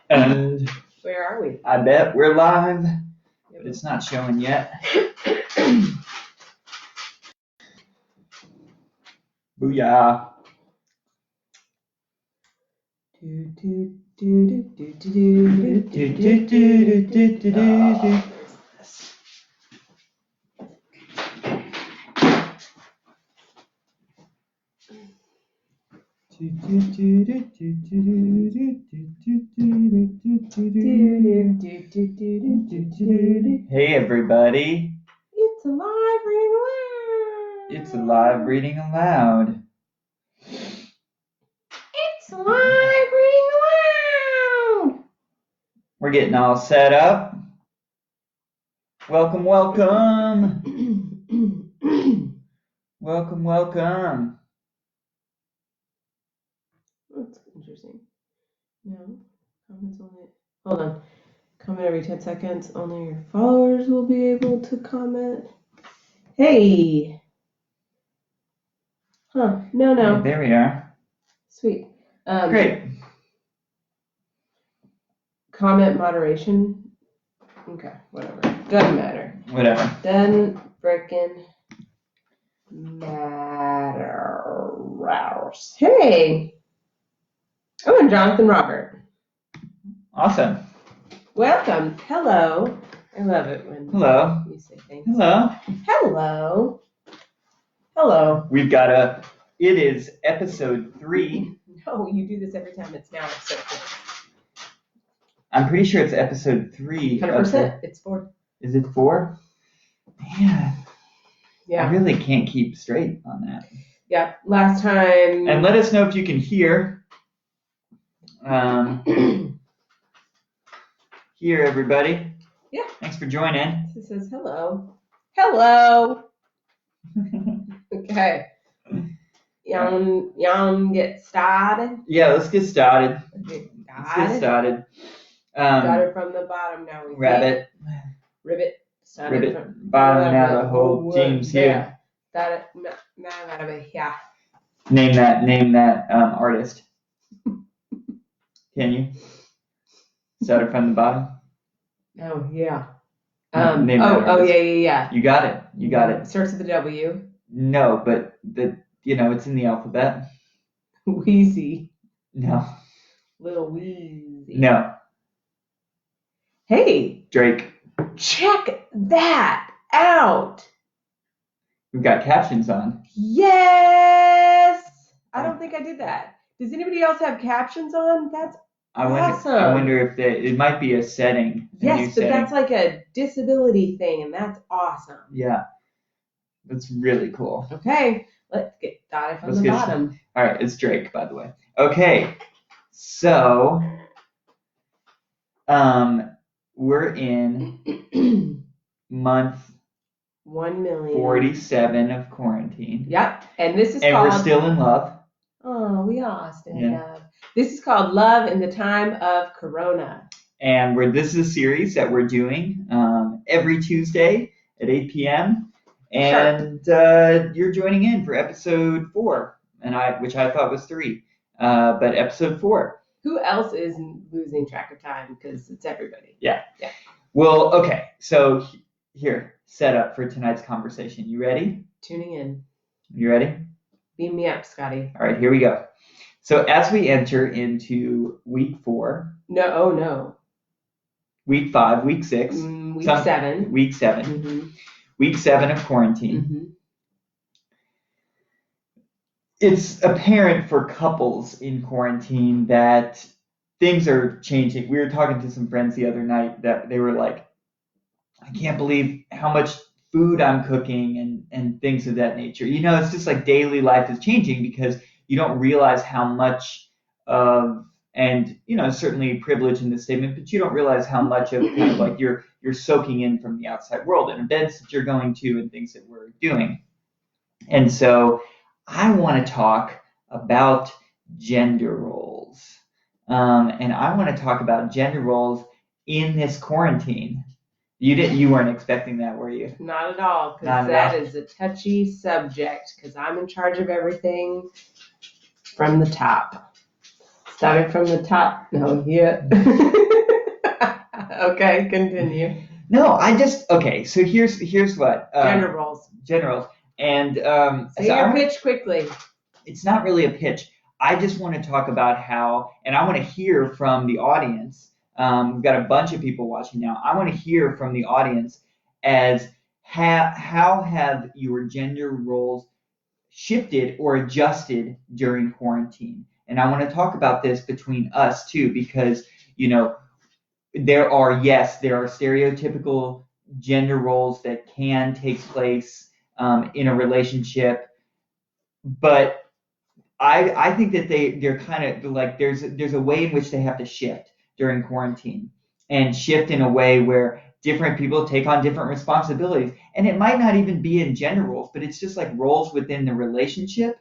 And where are we? I bet we're live, but it's not showing yet. Booyah. Hey everybody. It's a live reading aloud. It's a live reading aloud. It's a live reading aloud. We're getting all set up. Welcome, welcome. Welcome, welcome. That's interesting. No, comments only. Hold on. Comment every 10 seconds. Only your followers will be able to comment. Hey. Huh. No. Hey, there we are. Sweet. Great. Comment moderation. Okay, whatever. Doesn't matter. Whatever. Doesn't frickin' matter. Hey. Oh, and Jonathan Robert. Awesome. Welcome. Hello. I love it when Hello. you say things. Hello. Hello. Hello. We've got it is episode 3. No, you do this every time. It's now episode 4. I'm pretty sure it's episode 3. 100%. It's 4. Is it 4? Man. Yeah. I really can't keep straight on that. Yeah. Last time. And let us know if you can hear. Here, everybody. Yeah. Thanks for joining. It says hello. Hello. Okay. Y'all get started? Yeah, let's get started. Started from the bottom now. Ribbit. Started From from bottom now. The whole team's here. Started now. Gotta be here. Name that artist. Can you? Started from the bottom. Oh yeah. Name that artist. Yeah. You got it. Starts with a W. No, but it's in the alphabet. Wheezy. No. Little Wheezy. No. Hey. Drake. Check that out. We've got captions on. Yes. I don't think I did that. Does anybody else have captions on? That's awesome. I wonder if it might be a setting. Yes, but that's like a disability thing, and that's awesome. Yeah. That's really cool. Okay. Let's get started from the bottom. All right. It's Drake, by the way. Okay. So, we're in month 1,047 of quarantine. Yep. And this is called... And we're still in love. Oh, we are still in love. This is called Love in the Time of Corona. And this is a series that we're doing every Tuesday at 8 p.m. And you're joining in for episode 4, which I thought was 3, but episode 4. Who else is losing track of time? Because it's everybody. Yeah. Well, okay. So here, set up for tonight's conversation. You ready? Tuning in. You ready? Beam me up, Scotty. All right, here we go. So as we enter into week 4. No. Week 5, week 6. Week 7. Week 7. Mm-hmm. Week 7 of quarantine. Mm-hmm. It's apparent for couples in quarantine that things are changing. We were talking to some friends the other night that they were like, I can't believe how much food I'm cooking and things of that nature. It's just like daily life is changing because you don't realize how much of, and certainly privilege in this statement, but you don't realize how much of kind of like you're soaking in from the outside world and events that you're going to and things that we're doing. And so I want to talk about gender roles. And I want to talk about gender roles in this quarantine. You weren't expecting that, were you? Not at all, because that is a touchy subject, because I'm in charge of everything from the top. Starting from the top. No, yeah. Okay, continue. No, okay. So here's what Gender roles. generals and Say your pitch quickly. It's not really a pitch. I just want to talk about how, and I want to hear from the audience. We've got a bunch of people watching now. I want to hear from the audience as how have your gender roles shifted or adjusted during quarantine? And I want to talk about this between us too, because there are stereotypical gender roles that can take place in a relationship, but I think that they're kind of like there's a way in which they have to shift during quarantine and shift in a way where different people take on different responsibilities. And it might not even be in gender roles, but it's just like roles within the relationship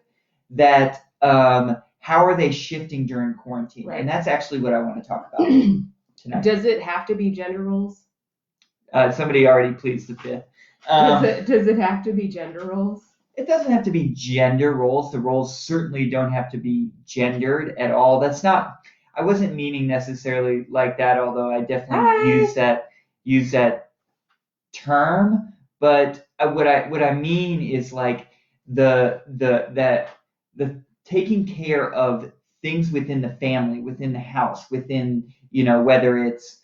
that how are they shifting during quarantine? Right. And that's actually what I want to talk about tonight. Does it have to be gender roles? Somebody already pleads the fifth. Does it have to be gender roles? It doesn't have to be gender roles. The roles certainly don't have to be gendered at all. That's not. I wasn't meaning necessarily like that, although I definitely use that term. But what I mean is like the taking care of things within the family, within the house, within whether it's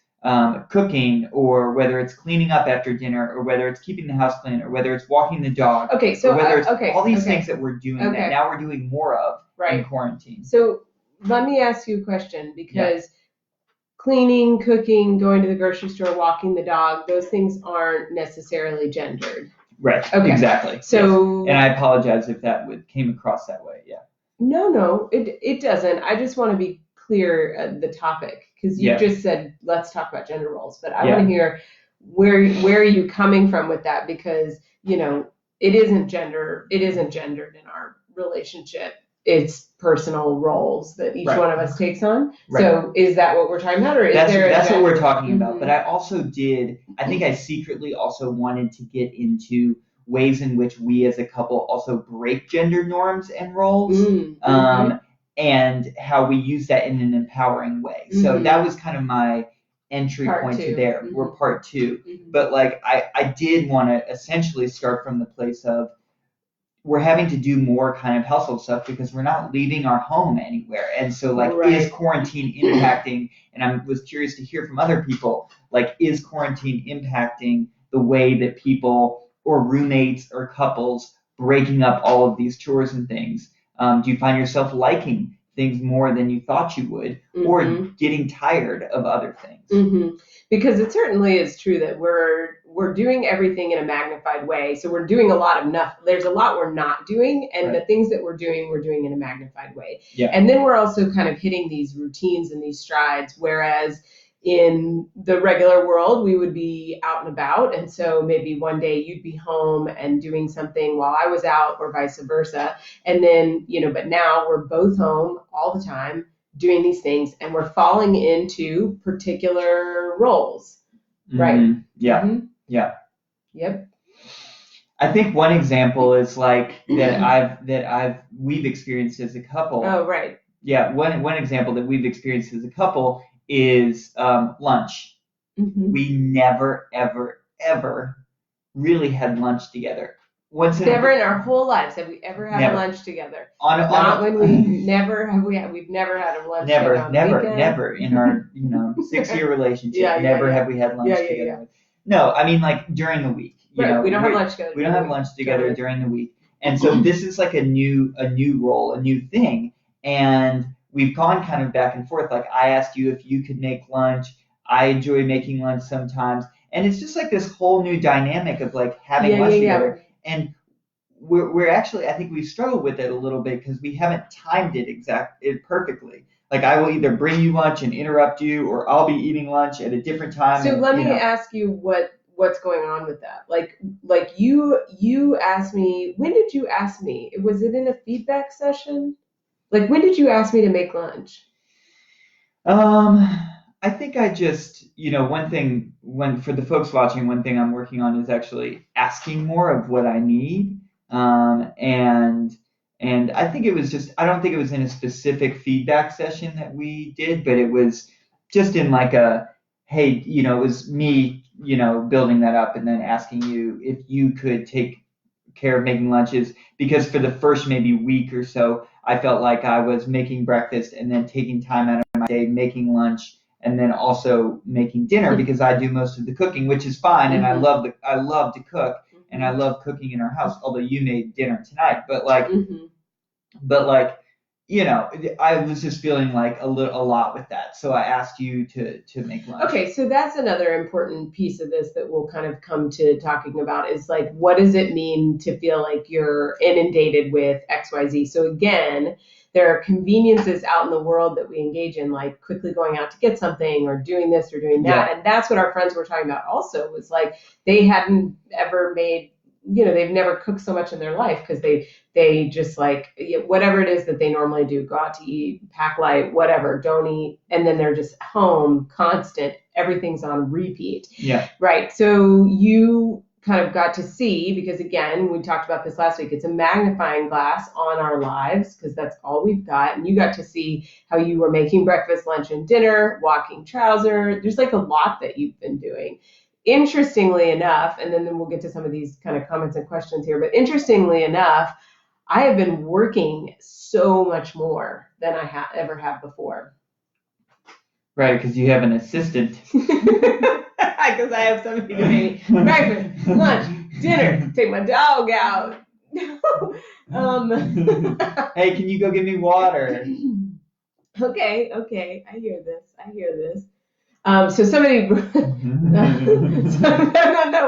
cooking, or whether it's cleaning up after dinner, or whether it's keeping the house clean, or whether it's walking the dog. Okay, so or whether it's all these things that we're doing that now we're doing more of in quarantine. So let me ask you a question, because cleaning, cooking, going to the grocery store, walking the dog, those things aren't necessarily gendered. Right. Okay. Exactly. So, yes. And I apologize if that came across that way. Yeah. No, it doesn't. I just want to be clear the topic, because you just said let's talk about gender roles, but I want to hear where are you coming from with that, because it isn't gendered in our relationship. It's personal roles that each one of us takes on. Right. So is that what we're talking about, or that's what we're talking about? But I think I secretly also wanted to get into ways in which we as a couple also break gender norms and roles. And how we use that in an empowering way. So that was kind of my entry point to there. We're part two. But like I did want to essentially start from the place of we're having to do more kind of household stuff because we're not leaving our home anywhere. And so like is quarantine impacting, and I was curious to hear from other people, like is quarantine impacting the way that people or roommates or couples breaking up all of these chores and things? Do you find yourself liking things more than you thought you would, or getting tired of other things? Because it certainly is true that we're doing everything in a magnified way. So we're doing a lot of enough. There's a lot we're not doing, and the things that we're doing in a magnified way. Yeah. And then we're also kind of hitting these routines and these strides, whereas in the regular world, we would be out and about. And so maybe one day you'd be home and doing something while I was out, or vice versa. And then, but now we're both home all the time doing these things, and we're falling into particular roles. Right. Yeah. Yeah. Yep. I think one example is like we've experienced as a couple. Oh, right. Yeah. One example that we've experienced as a couple is lunch. We never, ever, ever really had lunch together. Never in our whole lives have we ever had lunch together. We've never had a lunch together. Never in our 6-year relationship. Have we had lunch together. Yeah. No, I mean like during the week. We don't have lunch together. We don't have lunch together during the week, and so this is like a new role, a new thing, and we've gone kind of back and forth. Like I asked you if you could make lunch. I enjoy making lunch sometimes, and it's just like this whole new dynamic of like having lunch together. And we're actually, I think we've struggled with it a little bit because we haven't timed it perfectly. Like I will either bring you lunch and interrupt you, or I'll be eating lunch at a different time. So let me ask you what's going on with that. Like you asked me, when did you ask me? Was it in a feedback session? Like when did you ask me to make lunch? I think I just, for the folks watching, one thing I'm working on is actually asking more of what I need. And And I think it was just, I don't think it was in a specific feedback session that we did, but it was just in like a, hey, you know, it was me, you know, building that up and then asking you if you could take care of making lunches, because for the first maybe week or so, I felt like I was making breakfast and then taking time out of my day making lunch and then also making dinner because I do most of the cooking, which is fine, and I love to cook and I love cooking in our house. Although you made dinner tonight, but like, you know, I was just feeling like a lot with that. So I asked you to make lunch. Okay, so that's another important piece of this that we'll kind of come to talking about is like, what does it mean to feel like you're inundated with XYZ? So again, there are conveniences out in the world that we engage in, like quickly going out to get something or doing this or doing that. Yeah. And that's what our friends were talking about also, was like they hadn't ever made, you know, they've never cooked so much in their life because they just like whatever it is that they normally do, go out to eat, pack light, whatever, don't eat, and then they're just home, constant, everything's on repeat. Yeah. Right. So you kind of got to see, because again, we talked about this last week, it's a magnifying glass on our lives because that's all we've got. And you got to see how you were making breakfast, lunch, and dinner, walking trouser. There's like a lot that you've been doing. Interestingly enough, and then we'll get to some of these kind of comments and questions here, but interestingly enough, I have been working so much more than I ever have before. Right, because you have an assistant. Because I have somebody to make breakfast, lunch, dinner, take my dog out. Hey, can you go get me water? Okay, I hear this. So somebody, no,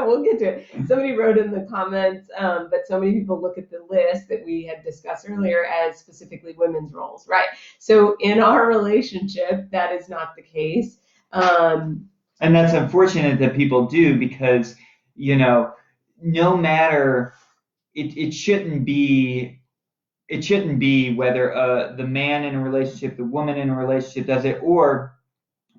we'll get to it. Somebody wrote in the comments, but so many people look at the list that we had discussed earlier as specifically women's roles, right? So in our relationship, that is not the case. And that's unfortunate that people do, because, you know, no matter, it shouldn't be whether the man in a relationship, the woman in a relationship does it, or,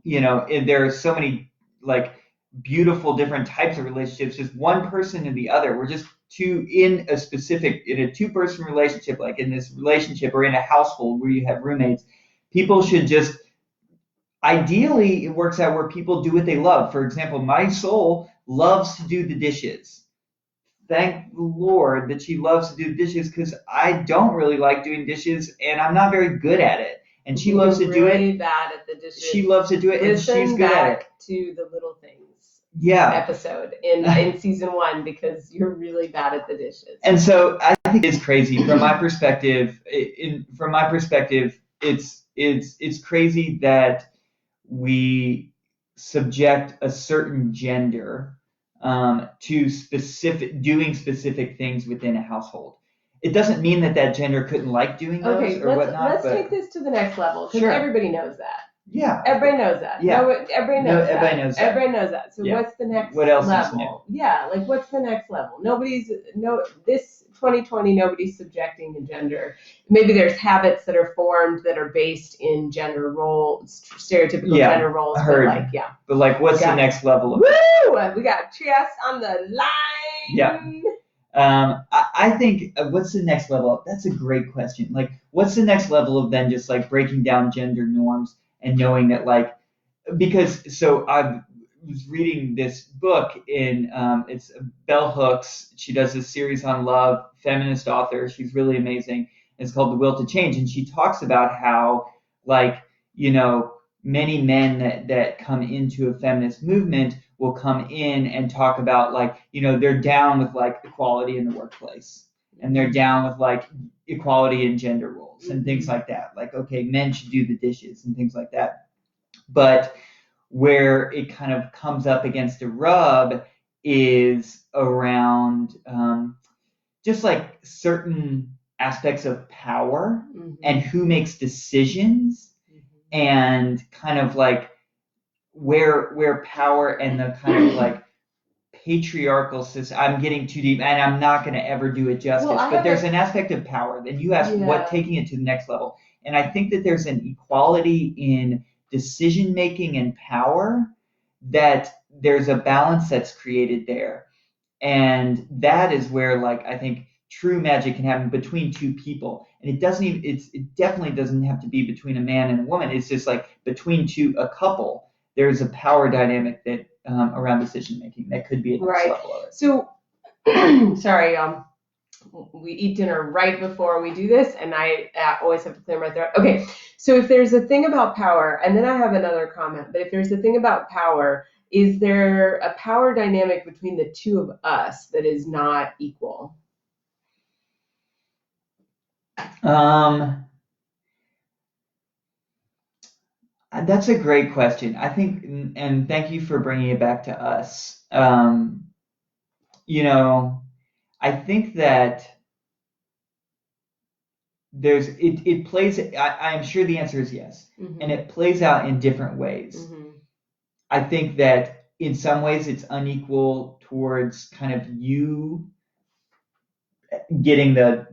you know, there are so many like beautiful different types of relationships, just one person and the other. We're just in a two-person relationship, like in this relationship or in a household where you have roommates, people should just, ideally it works out where people do what they love. For example, Marisol loves to do the dishes. Thank the Lord that she loves to do dishes, because I don't really like doing dishes and I'm not very good at it. And she loves to do it. Really bad at the dishes. She loves to do it, and she's good at it. To the little things. Yeah. Episode in season 1, because you're really bad at the dishes. And so I think it's crazy from my perspective. It's crazy that we subject a certain gender to doing specific things within a household. It doesn't mean that gender couldn't like doing those or whatnot. Let's take this to the next level, because everybody knows that. Yeah. Everybody knows that. Yeah. Everybody knows that. Everybody knows that. So what's the next what else level? Is new? Yeah, like what's the next level? This 2020, nobody's subjecting a gender. Maybe there's habits that are formed that are based in gender roles, stereotypical gender roles. But like, what's the next level of Woo! We got Trias on the line. Yeah. I think what's the next level? That's a great question. Like, what's the next level of then just like breaking down gender norms and knowing that, like, because so I was reading this book in it's Bell Hooks. She does this series on love, feminist author. She's really amazing. It's called The Will to Change, and she talks about how, like, you know, many men that come into a feminist movement will come in and talk about, like, you know, they're down with like equality in the workplace, and they're down with like equality in gender roles and things like that. Like, okay, men should do the dishes and things like that. But where it kind of comes up against a rub is around just like certain aspects of power and who makes decisions, and kind of like where power and the kind of like patriarchal system. I'm getting too deep, and I'm not going to ever do it justice. But there's an aspect of power. Then you ask what taking it to the next level, and I think that there's an equality in decision making and power, that there's a balance that's created there, and that is where, like, I think true magic can happen between two people, and it definitely doesn't have to be between a man and a woman. It's just like between a couple. There's a power dynamic that around decision making that could be a next level of it. So, sorry, we eat dinner right before we do this, and I always have to clear my throat. Okay, so if there's a thing about power, and then I have another comment, but if there's a thing about power, is there a power dynamic between the two of us that is not equal? That's a great question. I think, and thank you for bringing it back to us. I think that it plays, I am sure the answer is yes. Mm-hmm. And it plays out in different ways. Mm-hmm. I think that in some ways it's unequal towards kind of you getting the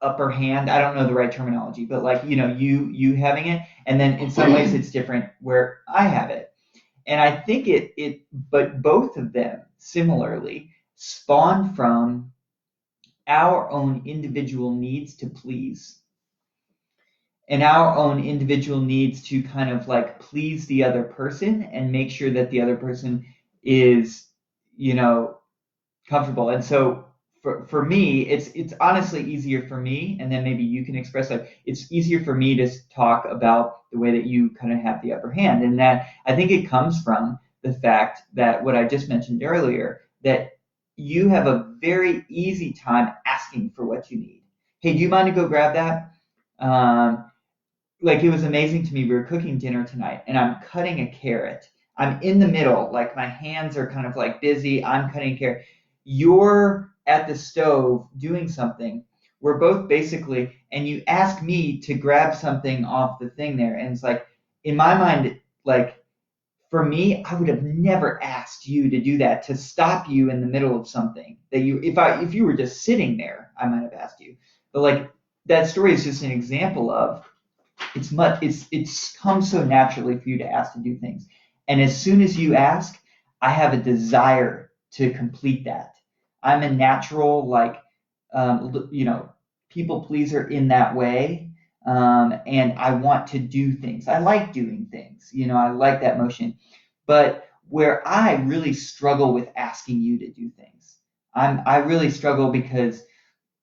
upper hand. I don't know the right terminology, but like, you having it. And then in some ways it's different where I have it. And I think but both of them similarly spawn from our own individual needs to please, and our own individual needs to kind of like please the other person and make sure that the other person is, comfortable. And so for me, it's honestly easier for me, and then maybe you can express, like, it's easier for me to talk about the way that you kind of have the upper hand. And that I think it comes from the fact that what I just mentioned earlier, that you have a very easy time asking for what you need. Hey, do you mind to go grab that? Like, it was amazing to me. We were cooking dinner tonight, and I'm cutting a carrot. I'm in the middle, like my hands are kind of like busy. I'm cutting a carrot. You're at the stove doing something. We're both basically, and you ask me to grab something off the thing there. And it's like, in my mind, like, for me, I would have never asked you to do that, to stop you in the middle of something that if you were just sitting there, I might have asked you. But like, that story is just an example of it's come so naturally for you to ask to do things. And as soon as you ask, I have a desire to complete that. I'm a natural, like, people pleaser in that way. And I want to do things. I like doing things. I like that motion. But where I really struggle with asking you to do things, I really struggle because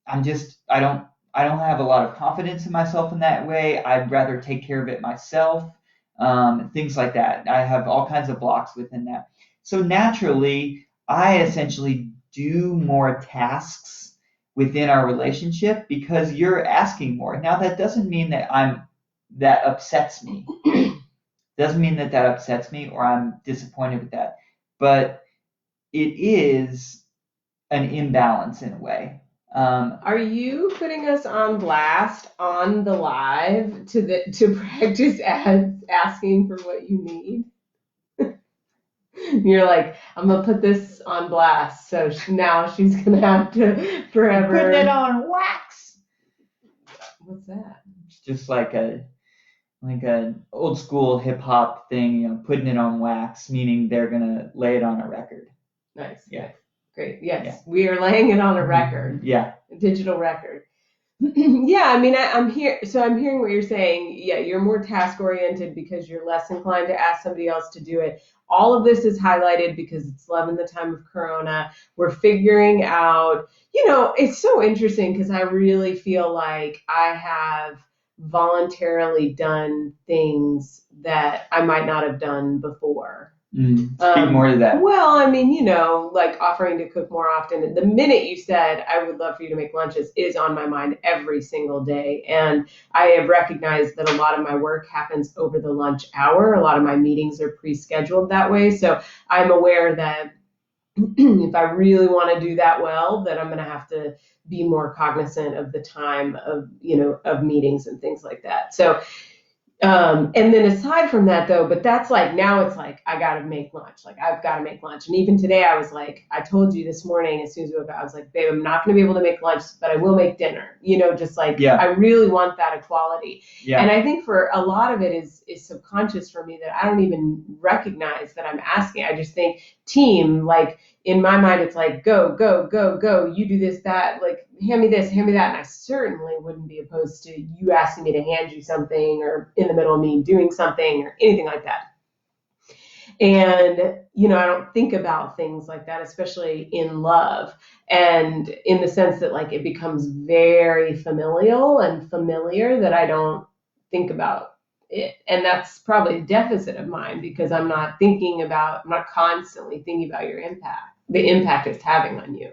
I don't have a lot of confidence in myself in that way. I'd rather take care of it myself. Things like that. I have all kinds of blocks within that. So naturally, I essentially do more tasks within our relationship because you're asking more. Now, that doesn't mean that upsets me. Doesn't mean that upsets me or I'm disappointed with that. But it is an imbalance in a way. Are you putting us on blast on the live to practice asking for what you need? You're like, I'm gonna put this on blast, so now she's gonna have to forever put it on wax. What's that? It's just like an old school hip hop thing, putting it on wax, meaning they're gonna lay it on a record. Nice. Yeah. Great. Yes, yeah. We are laying it on a record. Yeah. A digital record. Yeah, I mean, I'm here. So I'm hearing what you're saying. Yeah, you're more task oriented because you're less inclined to ask somebody else to do it. All of this is highlighted because it's love in the time of Corona. We're figuring out, it's so interesting because I really feel like I have voluntarily done things that I might not have done before. Speak more to that. Well, I mean, like offering to cook more often. The minute you said, I would love for you to make lunches, is on my mind every single day. And I have recognized that a lot of my work happens over the lunch hour. A lot of my meetings are pre-scheduled that way. So I'm aware that if I really want to do that well, that I'm going to have to be more cognizant of the time of meetings and things like that. So, and then aside from that though, but that's like, now it's like, I got to make lunch. Like, I've got to make lunch. And even today I was like, I told you this morning, as soon as we woke up, I was like, babe, I'm not going to be able to make lunch, but I will make dinner, just like, yeah. I really want that equality. Yeah. And I think for a lot of it is subconscious for me that I don't even recognize that I'm asking. I just think team, like, in my mind, it's like, go, go, go, go. You do this, that, like, hand me this, hand me that. And I certainly wouldn't be opposed to you asking me to hand you something or in the middle of me doing something or anything like that. And, I don't think about things like that, especially in love, and in the sense that like it becomes very familial and familiar that I don't think about it. And that's probably a deficit of mine because I'm not constantly thinking about the impact it's having on you.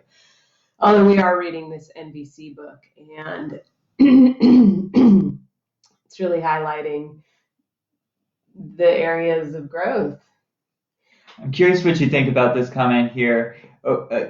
Although we are reading this NVC book, and it's really highlighting the areas of growth. I'm curious what you think about this comment here.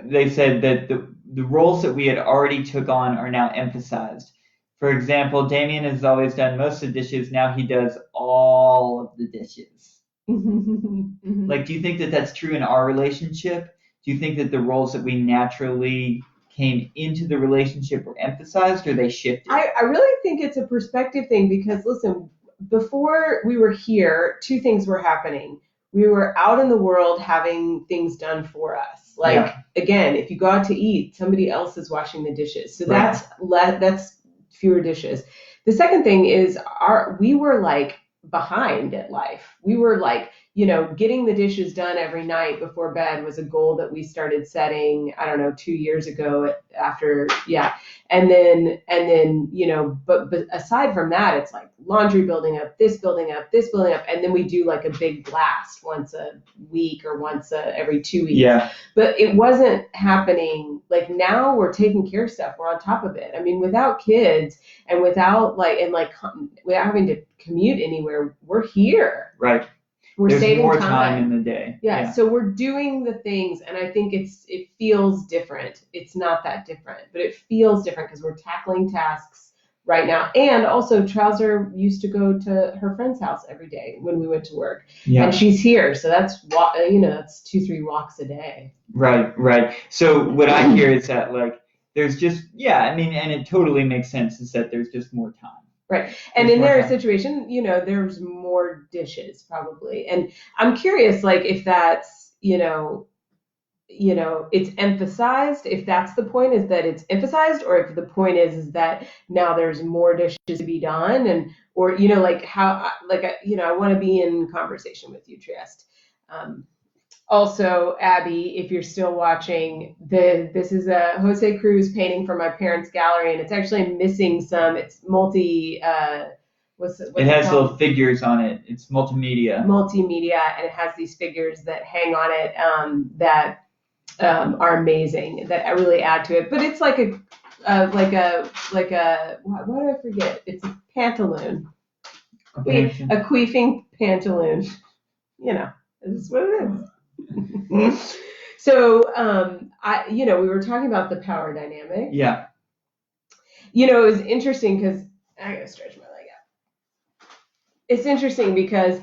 They said that the roles that we had already took on are now emphasized. For example, Damien has always done most of the dishes. Now he does all of the dishes. Like, do you think that that's true in our relationship? Do you think that the roles that we naturally came into the relationship were emphasized, or they shifted? I really think it's a perspective thing because, listen, before we were here, two things were happening. We were out in the world having things done for us. Like, again, if you go out to eat, somebody else is washing the dishes. So that's fewer dishes. The second thing is we were like behind at life. We were like, getting the dishes done every night before bed was a goal that we started setting, 2 years ago after. And then, but aside from that, it's like laundry building up, this building up, this building up. And then we do like a big blast once a week or every 2 weeks. Yeah. But it wasn't happening. Like now we're taking care of stuff. We're on top of it. I mean, without kids and without without having to commute anywhere, we're here. Right. We're There's saving more time in the day. Yeah, so we're doing the things, and I think it feels different. It's not that different, but it feels different because we're tackling tasks right now. And also, Trouser used to go to her friend's house every day when we went to work, and she's here, so that's that's 2-3 walks a day. Right. So what I hear is that like there's just and it totally makes sense is that there's just more time. Right. And in their situation, there's more dishes probably. And I'm curious, like, if that's, it's emphasized, if that's the point, is that it's emphasized, or if the point is that now there's more dishes to be done, or like how, like, I want to be in conversation with you, Trieste. Also, Abby, if you're still watching, this is a Jose Cruz painting from my parents' gallery, and it's actually missing some. It's multi. What's it has called? little figures on it. It's multimedia. And it has these figures that hang on it that are amazing. That really add to it. But it's like a what do I forget? It's a pantaloon. A queefing pantaloon. This is what it is. So, we were talking about the power dynamic. Yeah. It was interesting because I gotta stretch my leg out. It's interesting because,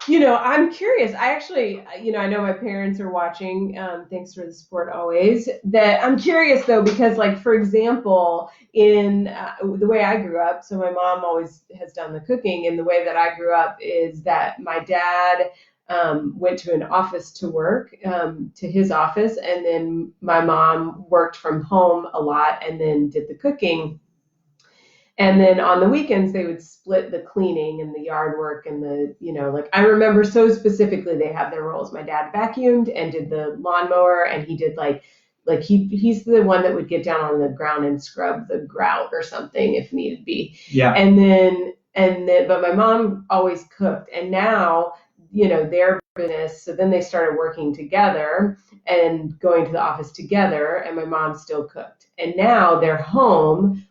I'm curious. I actually, I know my parents are watching. Thanks for the support always. That I'm curious though, because like, for example, in the way I grew up, so my mom always has done the cooking, and the way that I grew up is that my dad went to an office to work, to his office, and then my mom worked from home a lot and then did the cooking. And then on the weekends, they would split the cleaning and the yard work and I remember so specifically they had their roles. My dad vacuumed and did the lawnmower, and he did he's the one that would get down on the ground and scrub the grout or something if needed be. Yeah. And then, but my mom always cooked, and now, their business. So then they started working together and going to the office together, and my mom still cooked. And now they're home,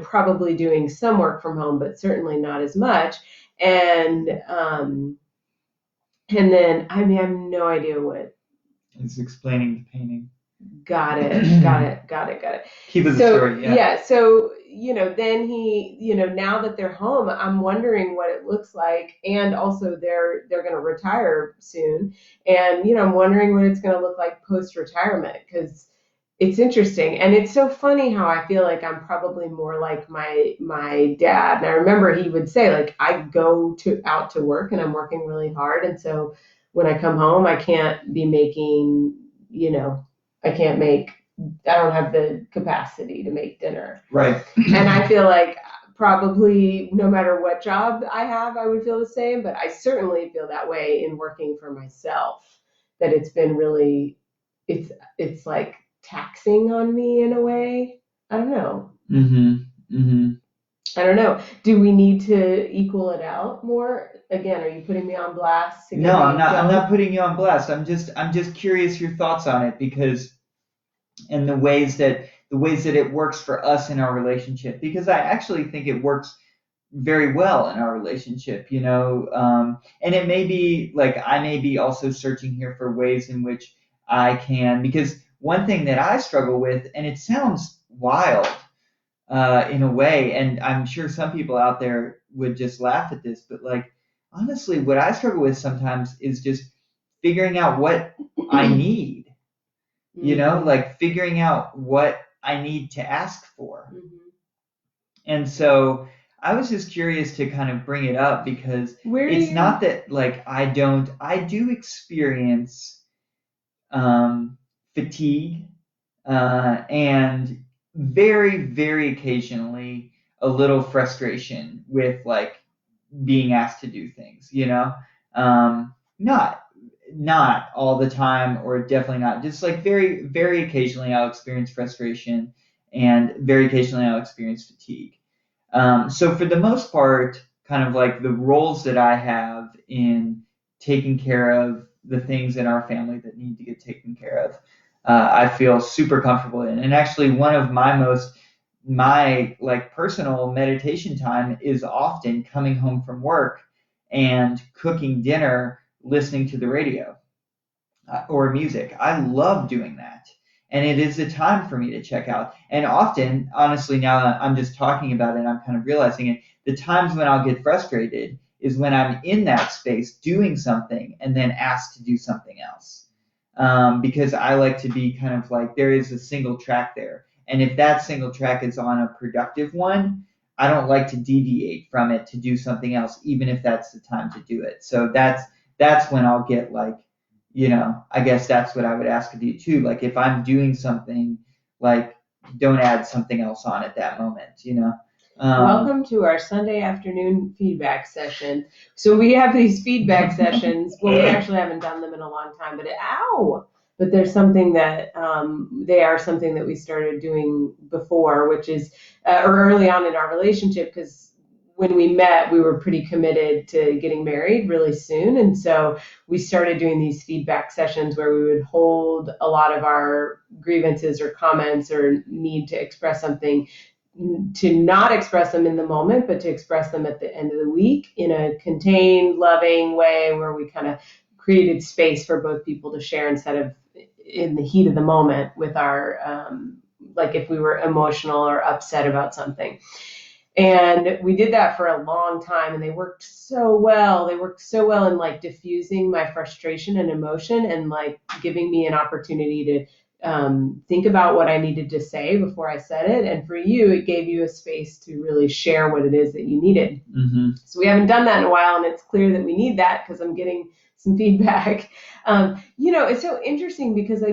probably doing some work from home, but certainly not as much. And then, I have no idea what. It's explaining the painting. Got it. Keep it the story. Yeah. So, then he, now that they're home, I'm wondering what it looks like. And also they're going to retire soon. And, I'm wondering what it's going to look like post-retirement, because it's interesting. And it's so funny how I feel like I'm probably more like my dad. And I remember he would say, like, I go out to work and I'm working really hard. And so when I come home, I can't be making, I don't have the capacity to make dinner. Right. And I feel like probably no matter what job I have, I would feel the same, but I certainly feel that way in working for myself, that it's been really, it's like taxing on me in a way. I don't know. I don't know. Do we need to equal it out more? Again, are you putting me on blast? No, I'm not putting you on blast. I'm just curious your thoughts on it, because, and the ways that it works for us in our relationship, because I actually think it works very well in our relationship, and it may be like I may be also searching here for ways in which I can, because one thing that I struggle with, and it sounds wild in a way, and I'm sure some people out there would just laugh at this, but like honestly, what I struggle with sometimes is just figuring out what I need, like figuring out what I need to ask for. And so I was just curious to kind of bring it up, because it's not that like I do experience fatigue and very, very occasionally a little frustration with like being asked to do things, not all the time, or definitely not, just like very, very occasionally I'll experience frustration, and very occasionally I'll experience fatigue. So for the most part, kind of like the roles that I have in taking care of the things in our family that need to get taken care of, I feel super comfortable in. And actually, one of my like personal meditation time is often coming home from work and cooking dinner, listening to the radio or music. I love doing that. And it is a time for me to check out. And often, honestly, now that I'm just talking about it, I'm kind of realizing it, the times when I'll get frustrated is when I'm in that space doing something and then asked to do something else. Because I like to be kind of like, there is a single track there. And if that single track is on a productive one, I don't like to deviate from it to do something else, even if that's the time to do it. So that's when I'll get like, I guess that's what I would ask of you too. Like if I'm doing something, like don't add something else on at that moment, Welcome to our Sunday afternoon feedback session. So we have these feedback sessions. Well, we actually haven't done them in a long time, but there's something that they are something that we started doing before, which is or early on in our relationship, because when we met, we were pretty committed to getting married really soon. And so we started doing these feedback sessions where we would hold a lot of our grievances or comments or need to express something, to not express them in the moment, but to express them at the end of the week in a contained, loving way, where we kind of created space for both people to share instead of in the heat of the moment with our, like if we were emotional or upset about something. And we did that for a long time, and they worked so well. They worked so well in like diffusing my frustration and emotion, and like giving me an opportunity to think about what I needed to say before I said it. And for you, it gave you a space to really share what it is that you needed. So we haven't done that in a while, and it's clear that we need that because I'm getting some feedback. It's so interesting because I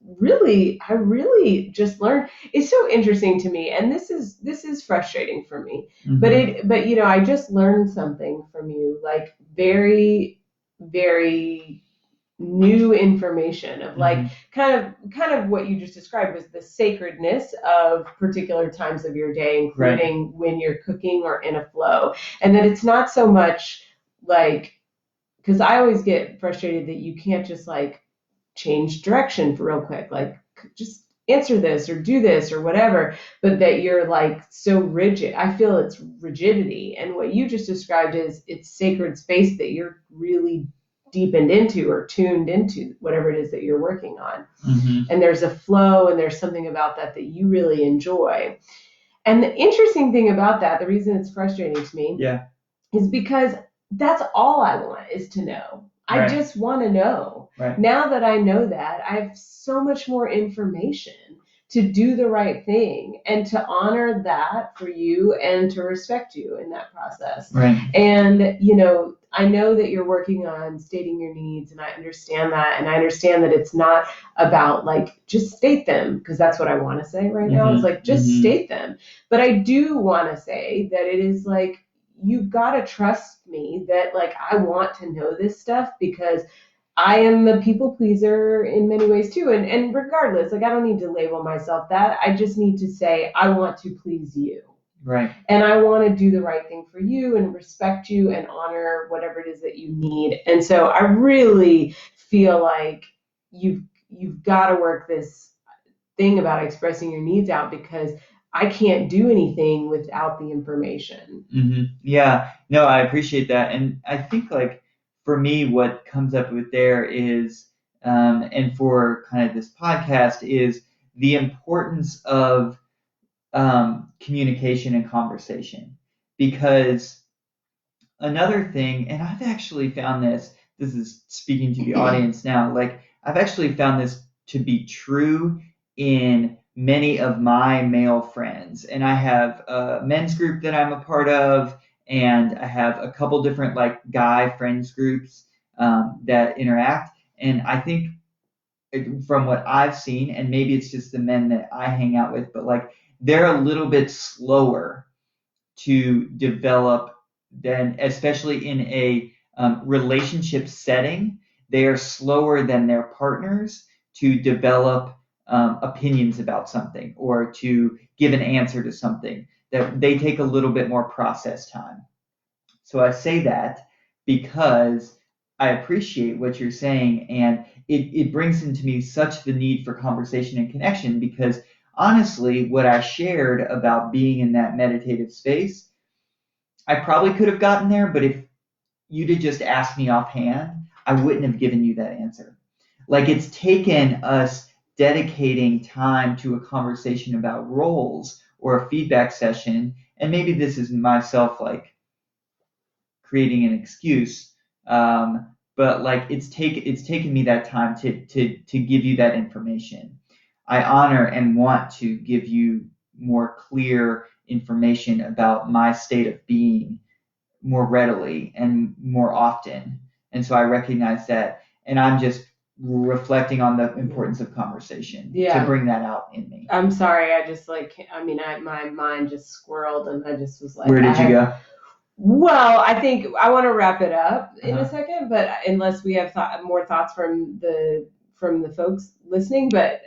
really just learned. It's so interesting to me, and this is frustrating for me. But I just learned something from you, like very, very new information of like kind of what you just described was the sacredness of particular times of your day, including when you're cooking or in a flow, and that it's not so much like, because I always get frustrated that you can't just like change direction for real quick, like just answer this or do this or whatever, but that you're like so rigid. I feel it's rigidity, and what you just described is it's sacred space that you're really deepened into or tuned into whatever it is that you're working on. And there's a flow, and there's something about that you really enjoy. And the interesting thing about that, the reason it's frustrating to me, is because that's all I want is to know. I just want to know. Now that I know that, I have so much more information to do the right thing and to honor that for you and to respect you in that process. And, I know that you're working on stating your needs, and I understand that. And I understand that it's not about like, just state them, because that's what I want to say right now. It's like, just state them. But I do want to say that it is like, you've got to trust me that like, I want to know this stuff, because I am a people pleaser in many ways too. And regardless, like, I don't need to label myself that. I just need to say, I want to please you. Right. And I want to do the right thing for you and respect you and honor whatever it is that you need. And so I really feel like you've got to work this thing about expressing your needs out, because I can't do anything without the information. Mm-hmm. Yeah, no, I appreciate that. And I think like for me, what comes up with there is, and for kind of this podcast, is the importance of communication and conversation. Because another thing, and I've actually found this is speaking to the audience now, like I've actually found this to be true in many of my male friends. And I have a men's group that I'm a part of, and I have a couple different like guy friends groups that interact. And I think from what I've seen, and maybe it's just the men that I hang out with, but like they're a little bit slower to develop than, especially in a relationship setting, they are slower than their partners to develop opinions about something or to give an answer to something. That they take a little bit more process time. So I say that because I appreciate what you're saying, and it brings into me such the need for conversation and connection, because honestly, what I shared about being in that meditative space, I probably could have gotten there, but if you'd have just asked me offhand, I wouldn't have given you that answer. Like, it's taken us dedicating time to a conversation about roles or a feedback session, and maybe this is myself like creating an excuse, but like it's taken me that time to give you that information. I honor and want to give you more clear information about my state of being more readily and more often. And so I recognize that, and I'm just reflecting on the importance of conversation to bring that out in me. I'm sorry, I just like, my mind just squirreled, and I just was like, where did you go? Well, I think I want to wrap it up in a second, but unless we have more thoughts from the folks listening, but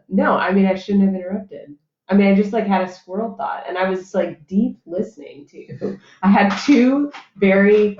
no, I mean, I shouldn't have interrupted. I mean, I just like had a squirrel thought, and I was like deep listening to you. I had two very,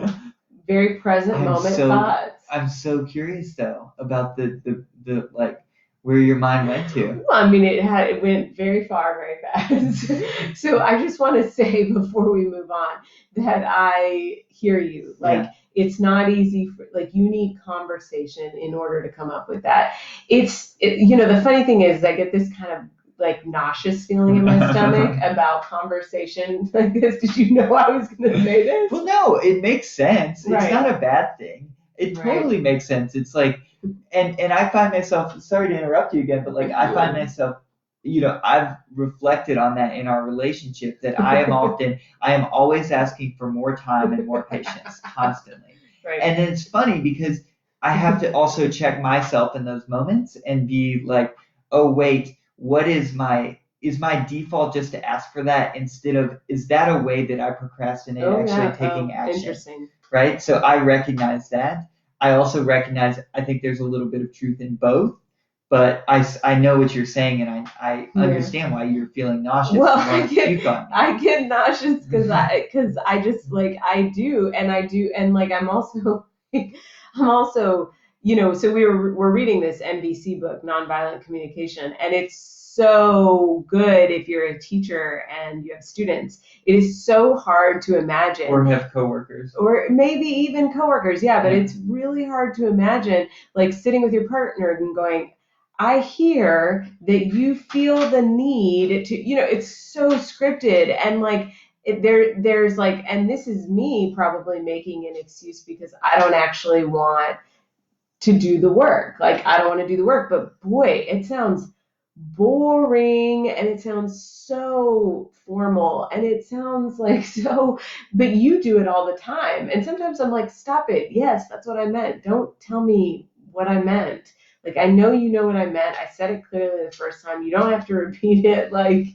very present thoughts. I'm so curious though about the like where your mind went to. Well, I mean, it went very far, very fast. So I just want to say before we move on that I hear you. Like, it's not easy like, you need conversation in order to come up with that. The funny thing is, I get this kind of like nauseous feeling in my stomach about conversation like this. Did you know I was going to say this? Well, no, it makes sense. Right. It's not a bad thing. It totally makes sense. It's like, and I find myself, sorry to interrupt you again, but like I find myself, I've reflected on that in our relationship, that I am always asking for more time and more patience constantly. Right. And then it's funny because I have to also check myself in those moments and be like, oh wait, is my default just to ask for that instead of, is that a way that I procrastinate taking action? Interesting. Right? So I recognize that. I also recognize, I think there's a little bit of truth in both, but I know what you're saying, and I understand why you're feeling nauseous. Well, I get nauseous because I just like, I do, and like I'm also so we're reading this NVC book, Nonviolent Communication, and it's so good if you're a teacher and you have students. It is so hard to imagine. Or have coworkers. Or maybe even coworkers, but it's really hard to imagine like sitting with your partner and going, I hear that you feel the need to, it's so scripted, and like there's like, and this is me probably making an excuse because I don't actually want to do the work. Like, I don't want to do the work, but boy, it sounds boring, and it sounds so formal, and it sounds like so, but you do it all the time. And sometimes I'm like, stop it. Yes, that's what I meant. Don't tell me what I meant. Like, I know you know what I meant. I said it clearly the first time. You don't have to repeat it. Like,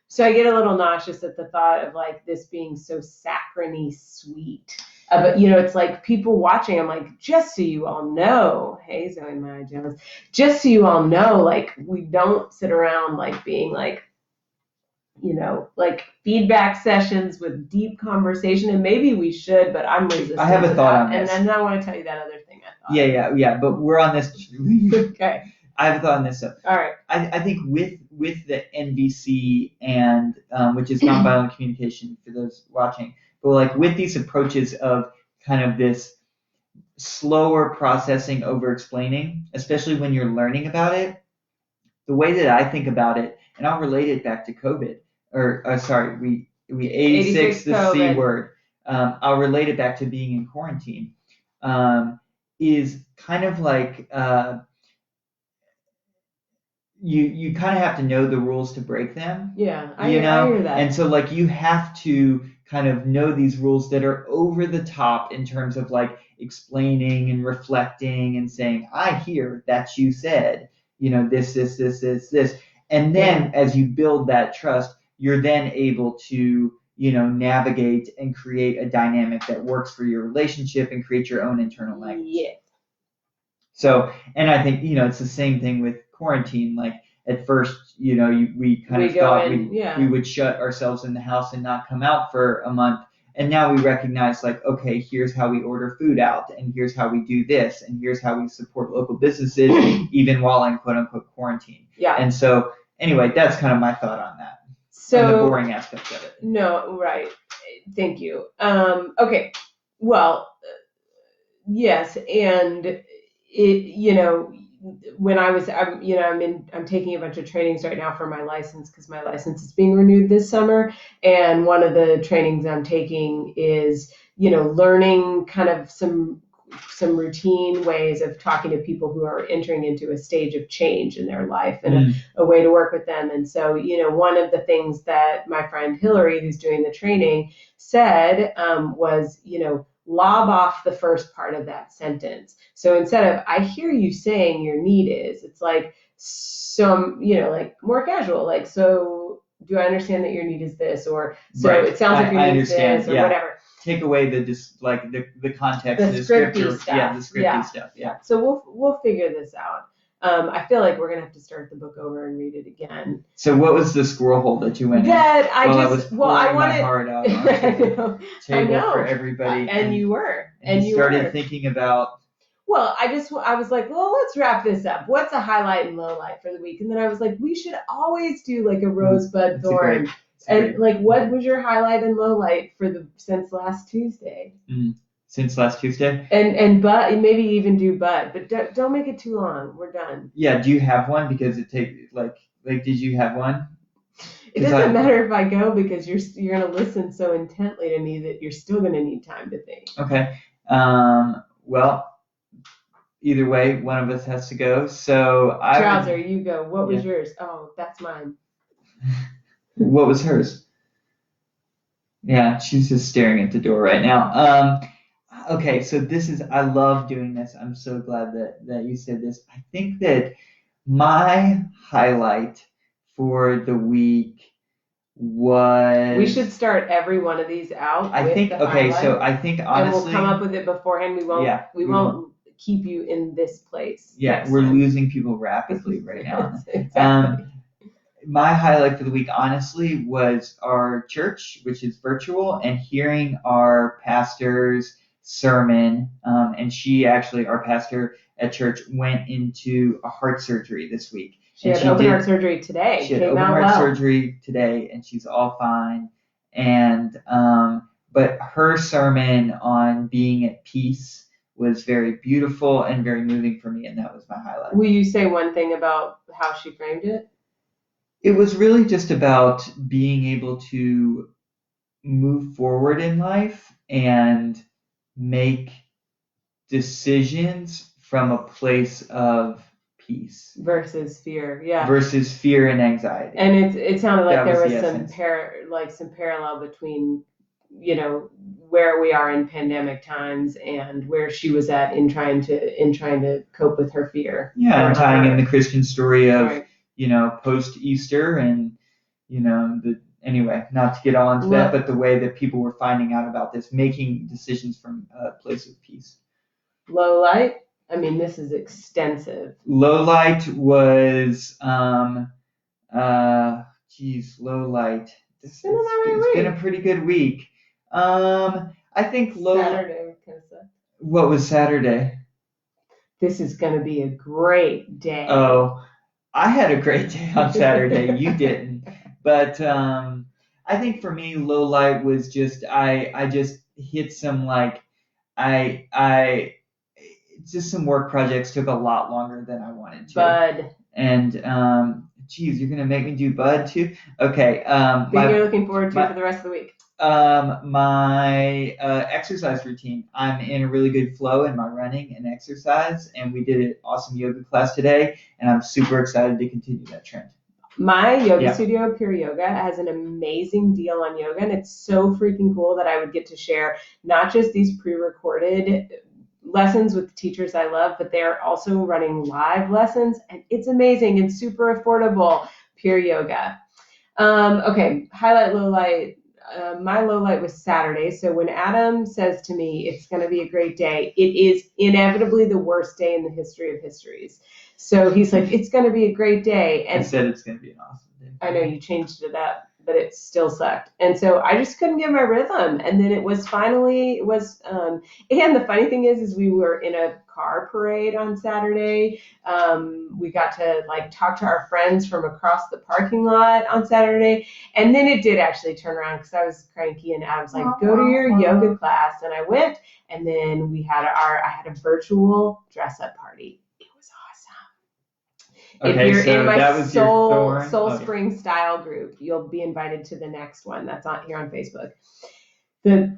so I get a little nauseous at the thought of like this being so saccharine sweet. But it's like people watching. I'm like, just so you all know, hey Zoe Maya Jones, just so you all know, like we don't sit around like being like, like feedback sessions with deep conversation, and maybe we should, but I'm resistant. I have a thought on this, and then I want to tell you that other thing I thought. Yeah. But we're on this. Okay. I have a thought on this. So, all right. I think with the NVC and which is nonviolent communication for those watching, but like with these approaches of kind of this slower processing over explaining, especially when you're learning about it, the way that I think about it, and I'll relate it back to COVID, sorry, we 86 the COVID. C word. I'll relate it back to being in quarantine. Is kind of like you kind of have to know the rules to break them. Yeah, I hear that. And so like you have to kind of know these rules that are over the top in terms of like explaining and reflecting and saying, I hear that you said, this. And then as you build that trust, you're then able to, navigate and create a dynamic that works for your relationship and create your own internal language. Yeah. So, and I think, it's the same thing with quarantine. Like at first, we kind of thought we would shut ourselves in the house and not come out for a month. And now we recognize like, okay, here's how we order food out, and here's how we do this, and here's how we support local businesses, even while in quote unquote quarantine. Yeah. And so anyway, that's kind of my thought on that. So the boring aspect of it. No, right. Thank you. Okay. Well, yes. And it, when I'm taking a bunch of trainings right now for my license because my license is being renewed this summer. And one of the trainings I'm taking is, learning kind of some routine ways of talking to people who are entering into a stage of change in their life and a way to work with them. And so, one of the things that my friend Hillary, who's doing the training, said was, lob off the first part of that sentence. So instead of, I hear you saying your need is, it's like some, like more casual, like, so do I understand that your need is this? Or so right. It sounds like your need is this or whatever. Take away the context, the scripty stuff. Yeah, the scripty stuff. Yeah. So we'll figure this out. I feel like we're gonna have to start the book over and read it again. So what was the squirrel hole that you went in? I wanted my heart out on the table for everybody. And you were. And you started thinking about. Well, I was like, well, let's wrap this up. What's a highlight and low light for the week? And then I was like, we should always do like a rosebud thorn. And like, what was your highlight and low light since last Tuesday? Since last Tuesday? And but maybe even do but don't make it too long. We're done. Yeah. Do you have one? Because it takes like did you have one? It doesn't matter if I go because you're gonna listen so intently to me that you're still gonna need time to think. Okay. Well, either way, one of us has to go. So Trouser, you go. What was yours? Oh, that's mine. What was hers? Yeah, she's just staring at the door right now. Okay, so I love doing this. I'm so glad that you said this. I think that my highlight for the week was. We should start every one of these out. So I think honestly. And we'll come up with it beforehand. We won't keep you in this place. Yeah, we're losing people rapidly right now. Exactly. My highlight for the week, honestly, was our church, which is virtual, and hearing our pastor's sermon. And our pastor at church, went into a heart surgery this week. She had open heart surgery today. She had open heart surgery today, and she's all fine. And but her sermon on being at peace was very beautiful and very moving for me, and that was my highlight. Will you say one thing about how she framed it? It was really just about being able to move forward in life and make decisions from a place of peace versus fear. Yeah. Versus fear and anxiety. And it sounded like there was some parallel between, you know, where we are in pandemic times and where she was at in trying to cope with her fear. Yeah, and tying in the Christian story of, right. you know, post Easter and, you know, anyway, not to get all into that, but the way that people were finding out about this, making decisions from a place of peace. Low light. I mean, this is extensive. Low light was, low light. It's been a pretty good week. I think Saturday kind of sucked. What was Saturday? This is going to be a great day. Oh, I had a great day on Saturday. You didn't. But I think for me, low light was just I just hit some just some work projects took a lot longer than I wanted to. Bud. And geez, you're gonna make me do Bud too? Okay. You're looking forward to for the rest of the week. My exercise routine. I'm in a really good flow in my running and exercise, and we did an awesome yoga class today, and I'm super excited to continue that trend. My yoga studio, Pure Yoga, has an amazing deal on yoga, and it's so freaking cool that I would get to share not just these pre-recorded lessons with teachers I love, but they're also running live lessons, and it's amazing and super affordable. Pure Yoga. Okay, highlight, low light. My low light was Saturday. So when Adam says to me, it's going to be a great day, it is inevitably the worst day in the history of histories. So he's like, it's going to be a great day. And I said it's going to be an awesome day. I know you changed it up, but it still sucked. And so I just couldn't get my rhythm. And then and the funny thing is we were in a car parade on Saturday. We got to talk to our friends from across the parking lot on Saturday. And then it did actually turn around because I was cranky and Adam's like, go to your yoga class. And I went, and then I had a virtual dress up party. It was awesome. Okay, if you're in my Soul Spring style group, you'll be invited to the next one. That's on here on Facebook. The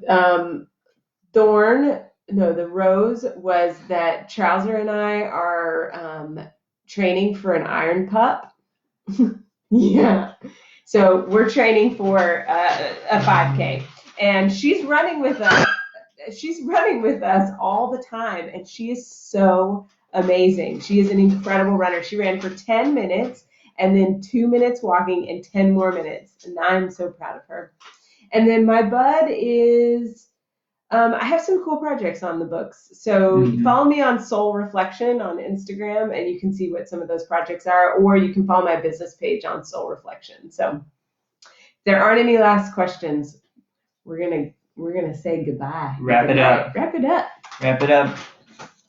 the rose was that Trouser and I are training for an iron pup. Yeah. So we're training for a 5K, and she's running with us. She's running with us all the time, and she is so amazing. She is an incredible runner. She ran for 10 minutes and then 2 minutes walking and 10 more minutes. And I'm so proud of her. And then my bud is, I have some cool projects on the books. So follow me on Soul Reflection on Instagram, and you can see what some of those projects are, or you can follow my business page on Soul Reflection. So if there aren't any last questions, we're gonna say goodbye. Wrap it up.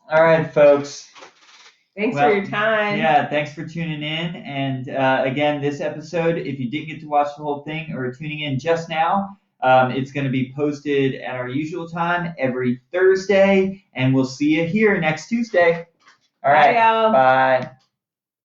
All right, folks. Thanks for your time. Yeah, thanks for tuning in. And again, this episode, if you didn't get to watch the whole thing or tuning in just now, it's going to be posted at our usual time every Thursday, and we'll see you here next Tuesday. All right. Bye, y'all. Bye.